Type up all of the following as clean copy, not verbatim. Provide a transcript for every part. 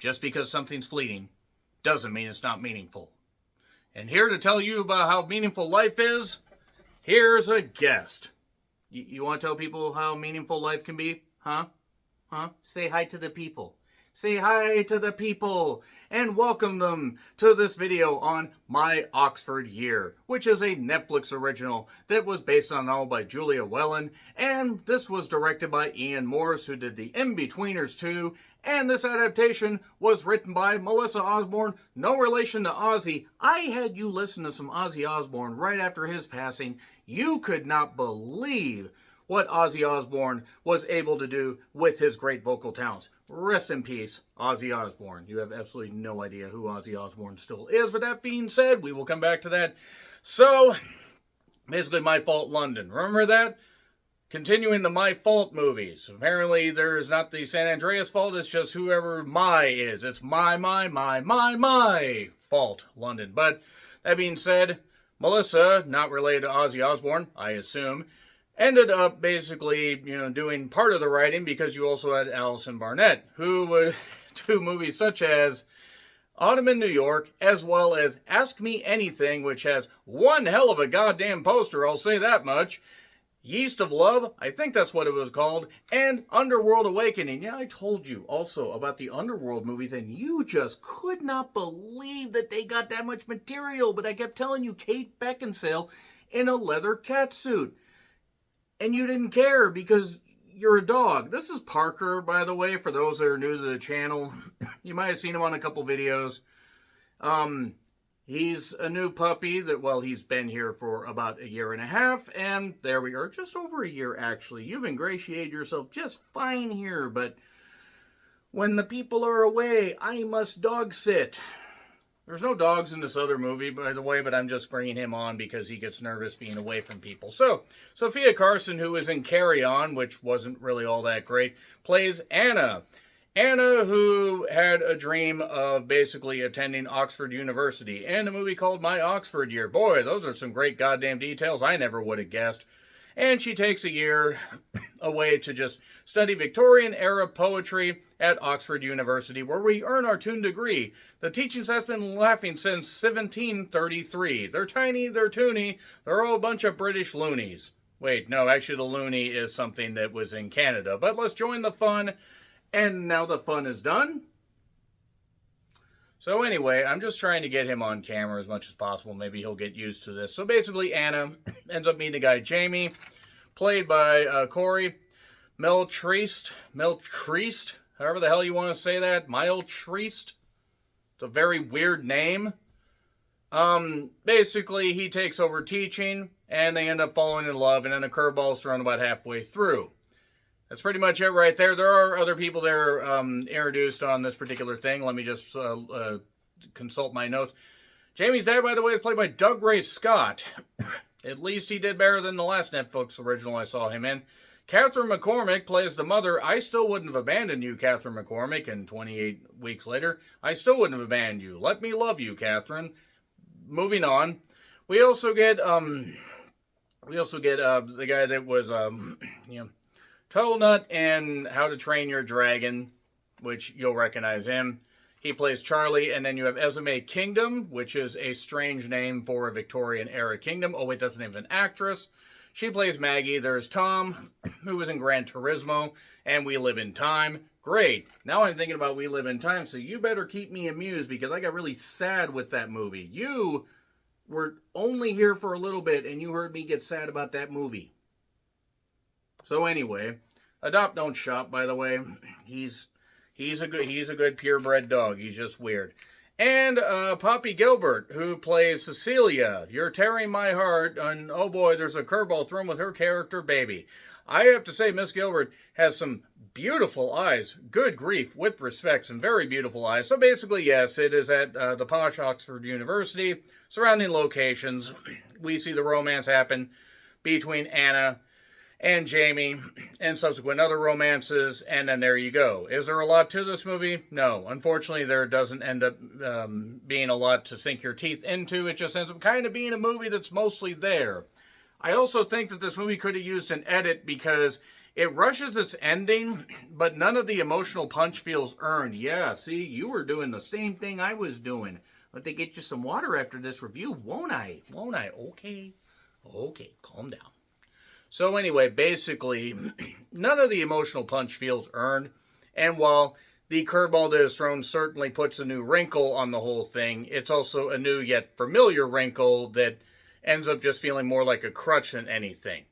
just because something's fleeting doesn't mean it's not meaningful. And here to tell you about how meaningful life is, here's a guest. You want to tell people how meaningful life can be? Huh? Say hi to the people. Say hi to the people and welcome them to this video on My Oxford Year, which is a Netflix original that was based on a novel by Julia Whelan, and this was directed by Ian Morris, who did The In-Betweeners 2, and this adaptation was written by Melissa Osborne, no relation to Ozzy. I had you listen to some Ozzy Osbourne right after his passing. You could not believe what Ozzy Osbourne was able to do with his great vocal talents. Rest in peace, Ozzy Osbourne. You have absolutely no idea who Ozzy Osbourne still is. But that being said, we will come back to that. So, basically, My Fault London. Remember that? Continuing the My Fault movies. Apparently, there is not the San Andreas fault. It's just whoever my is. It's my fault, London. But that being said, Melissa, not related to Ozzy Osbourne, I assume, ended up basically, doing part of the writing because you also had Allison Barnett, who would do movies such as Autumn in New York, as well as Ask Me Anything, which has one hell of a goddamn poster, I'll say that much. Yeast of Love, I think that's what it was called, and Underworld Awakening. Yeah, I told you also about the Underworld movies, and you just could not believe that they got that much material, but I kept telling you Kate Beckinsale in a leather catsuit. And you didn't care because you're a dog. This is Parker, by the way, for those that are new to the channel. You might have seen him on a couple videos. He's a new puppy that, well, he's been here for about a year and a half. And there we are, just over a year, actually. You've ingratiated yourself just fine here. But when the people are away, I must dog sit. There's no dogs in this other movie, by the way, but I'm just bringing him on because he gets nervous being away from people. So, Sophia Carson, who is in Carry On, which wasn't really all that great, plays Anna. Anna, who had a dream of basically attending Oxford University in a movie called My Oxford Year. Boy, those are some great goddamn details I never would have guessed. And she takes a year away to just study Victorian-era poetry at Oxford University, where we earn our Toon degree. The teaching staff's been laughing since 1733. They're tiny, they're toony, they're all a bunch of British loonies. Wait, no, actually the loony is something that was in Canada. But let's join the fun, and now the fun is done. So anyway, I'm just trying to get him on camera as much as possible. Maybe he'll get used to this. So basically, Anna ends up meeting the guy Jamie, played by Corey Melchreest, however the hell you want to say that. Melchreest. It's a very weird name. Basically, he takes over teaching, and they end up falling in love, and then a curveball is thrown about halfway through. That's pretty much it right there. There are other people there introduced on this particular thing. Let me just consult my notes. Jamie's dad, by the way, is played by Dougray Scott. At least he did better than the last Netflix original I saw him in. Catherine McCormick plays the mother. I still wouldn't have abandoned you, Catherine McCormick, and 28 weeks later, I still wouldn't have abandoned you. Let me love you, Catherine. Moving on. We also get the guy that was, Turtle Nut in How to Train Your Dragon, which you'll recognize him. He plays Charlie, and then you have Esme Kingdom, which is a strange name for a Victorian-era kingdom. Oh, wait, that's the name of an actress. She plays Maggie. There's Tom, who was in Gran Turismo, and We Live in Time. Great. Now I'm thinking about We Live in Time, so you better keep me amused, because I got really sad with that movie. You were only here for a little bit, and you heard me get sad about that movie. So anyway, Adopt Don't Shop, by the way. He's a good purebred dog. He's just weird. And Poppy Gilbert, who plays Cecilia. You're tearing my heart, and oh boy, there's a curveball thrown with her character, Baby. I have to say, Miss Gilbert has some beautiful eyes. Good grief, with respect, some very beautiful eyes. So basically, yes, it is at the posh Oxford University. Surrounding locations, we see the romance happen between Anna and Jamie, and subsequent other romances, and then there you go. Is there a lot to this movie? No. Unfortunately, there doesn't end up being a lot to sink your teeth into. It just ends up kind of being a movie that's mostly there. I also think that this movie could have used an edit because It rushes its ending, but none of the emotional punch feels earned. Yeah, see, you were doing the same thing I was doing. Let me get you some water after this review, won't I? Won't I? Okay. Okay, calm down. So anyway, basically, none of the emotional punch feels earned. And while the curveball that is thrown certainly puts a new wrinkle on the whole thing, it's also a new yet familiar wrinkle that ends up just feeling more like a crutch than anything.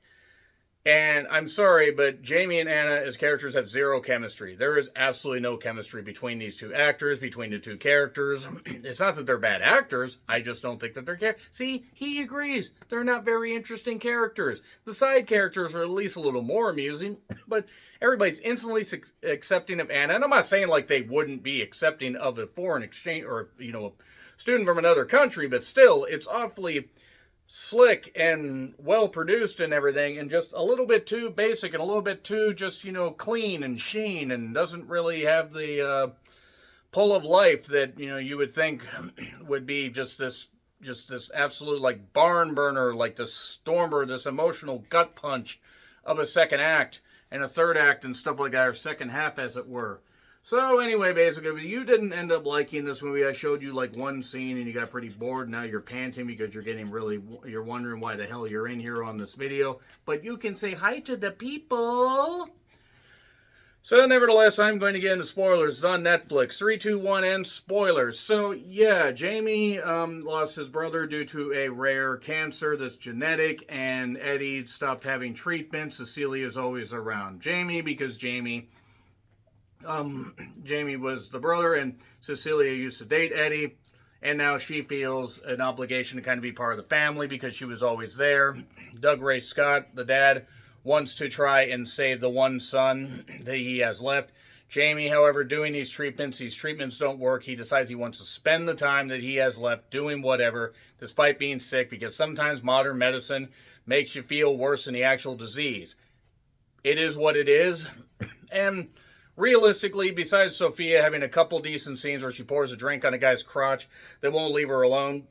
And I'm sorry, but Jamie and Anna as characters have zero chemistry. There is absolutely no chemistry between these two actors, between the two characters. It's not that they're bad actors. I just don't think that they're... See, he agrees. They're not very interesting characters. The side characters are at least a little more amusing, but everybody's instantly accepting of Anna. And I'm not saying like they wouldn't be accepting of a foreign exchange or, a student from another country, but still, it's awfully slick and well produced and everything, and just a little bit too basic and a little bit too just clean and sheen, and doesn't really have the pull of life that you would think would be just this absolute like barn burner, like this stormer, this emotional gut punch of a second act and a third act and stuff like that, or second half as it were. So anyway, basically, if you didn't end up liking this movie, I showed you like one scene and you got pretty bored. Now you're panting because you're wondering why the hell you're in here on this video. But you can say hi to the people. So nevertheless, I'm going to get into spoilers. It's on Netflix. 3, 2, 1, and spoilers. So yeah, Jamie lost his brother due to a rare cancer that's genetic, and Eddie stopped having treatment. Cecilia's always around Jamie because Jamie was the brother, and Cecilia used to date Eddie, and now she feels an obligation to kind of be part of the family because she was always there. Doug Ray Scott, the dad, wants to try and save the one son that he has left. Jamie, however, doing these treatments don't work. He decides he wants to spend the time that he has left doing whatever, despite being sick, because sometimes modern medicine makes you feel worse than the actual disease. It is what it is, and realistically, besides Sophia having a couple decent scenes where she pours a drink on a guy's crotch that won't leave her alone,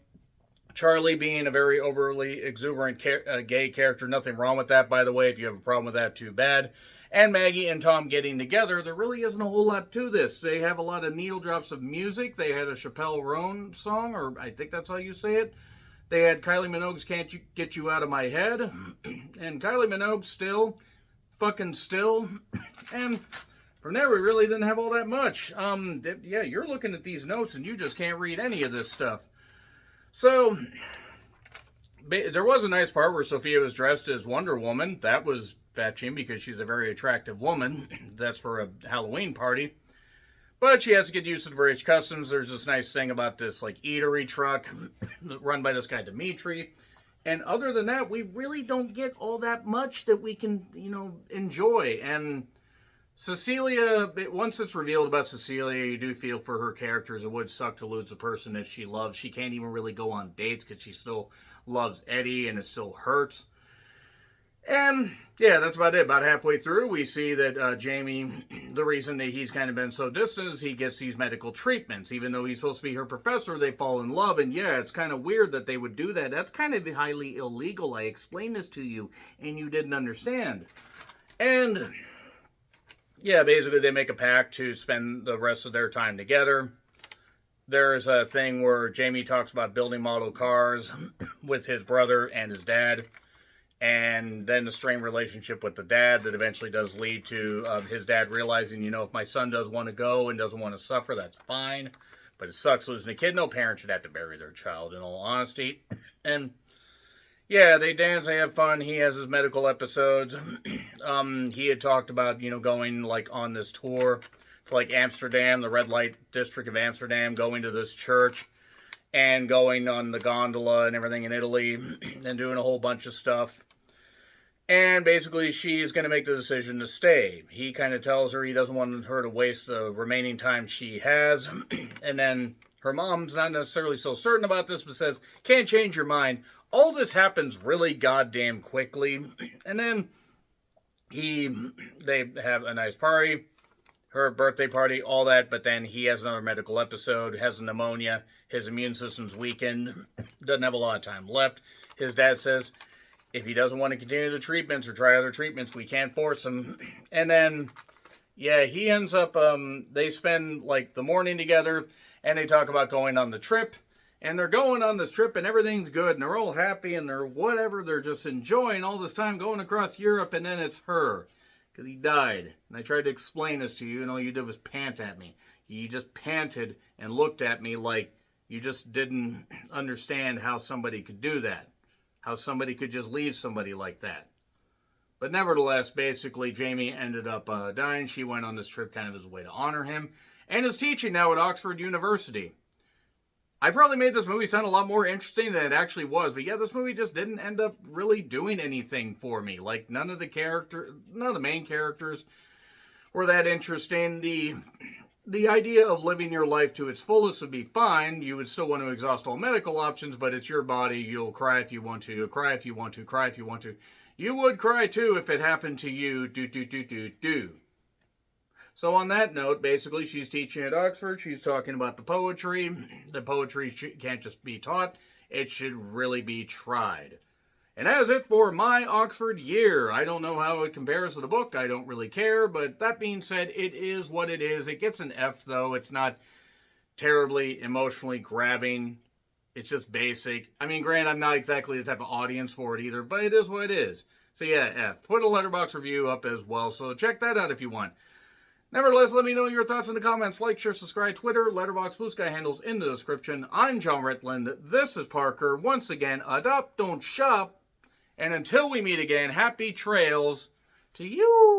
Charlie being a very overly exuberant gay character, nothing wrong with that, by the way. If you have a problem with that, too bad. And Maggie and Tom getting together, there really isn't a whole lot to this. They have a lot of needle drops of music. They had a Chappelle Roan song, or I think that's how you say it. They had Kylie Minogue's Can't You Get You Out of My Head. And Kylie Minogue still. And from there, we really didn't have all that much. Yeah, you're looking at these notes and you just can't read any of this stuff. So, there was a nice part where Sophia was dressed as Wonder Woman. That was fetching because she's a very attractive woman. That's for a Halloween party. But she has to get used to the British customs. There's this nice thing about this, like, eatery truck run by this guy, Dimitri. And other than that, we really don't get all that much that we can, enjoy. And Cecilia, once it's revealed about Cecilia, you do feel for her characters. It would suck to lose the person that she loves. She can't even really go on dates because she still loves Eddie, and it still hurts. And yeah, that's about it. About halfway through, we see that Jamie, the reason that he's kind of been so distant is he gets these medical treatments. Even though he's supposed to be her professor, they fall in love. And yeah, it's kind of weird that they would do that. That's kind of highly illegal. I explained this to you, and you didn't understand. And yeah, basically they make a pact to spend the rest of their time together. There's a thing where Jamie talks about building model cars with his brother and his dad. And then the strained relationship with the dad that eventually does lead to his dad realizing, if my son does want to go and doesn't want to suffer, that's fine. But it sucks losing a kid. No parent should have to bury their child, in all honesty. And yeah, they dance, they have fun. He has his medical episodes. He had talked about, going like on this tour to like Amsterdam, the red light district of Amsterdam, going to this church and going on the gondola and everything in Italy and doing a whole bunch of stuff. And basically, she's going to make the decision to stay. He kind of tells her he doesn't want her to waste the remaining time she has. And then her mom's not necessarily so certain about this, but says, can't change your mind. All this happens really goddamn quickly. And then they have a nice party, her birthday party, all that. But then he has another medical episode, has a pneumonia. His immune system's weakened, doesn't have a lot of time left. His dad says, if he doesn't want to continue the treatments or try other treatments, we can't force him. And then, yeah, he ends up, they spend like the morning together and they talk about going on the trip. And they're going on this trip and everything's good and they're all happy and they're whatever. They're just enjoying all this time going across Europe, and then it's her. Because he died. And I tried to explain this to you and all you did was pant at me. You just panted and looked at me like you just didn't understand how somebody could do that. How somebody could just leave somebody like that. But nevertheless, basically, Jamie ended up dying. She went on this trip kind of as a way to honor him. And is teaching now at Oxford University. I probably made this movie sound a lot more interesting than it actually was. But yeah, this movie just didn't end up really doing anything for me. Like, none of the main characters were that interesting. The idea of living your life to its fullest would be fine. You would still want to exhaust all medical options, but it's your body. You'll cry if you want to. You'll cry if you want to. Cry if you want to. You would cry too if it happened to you. Do. So on that note, basically, she's teaching at Oxford. She's talking about the poetry. The poetry can't just be taught. It should really be tried. And that's it for my Oxford year. I don't know how it compares to the book. I don't really care. But that being said, it is what it is. It gets an F, though. It's not terribly emotionally grabbing. It's just basic. I mean, granted, I'm not exactly the type of audience for it either, but it is what it is. So yeah, F. Put a Letterboxd review up as well, so check that out if you want. Nevertheless, let me know your thoughts in the comments. Like, share, subscribe, Twitter, Letterboxd, Blue Sky handles in the description. I'm John Ritland. This is Parker. Once again, adopt, don't shop. And until we meet again, happy trails to you.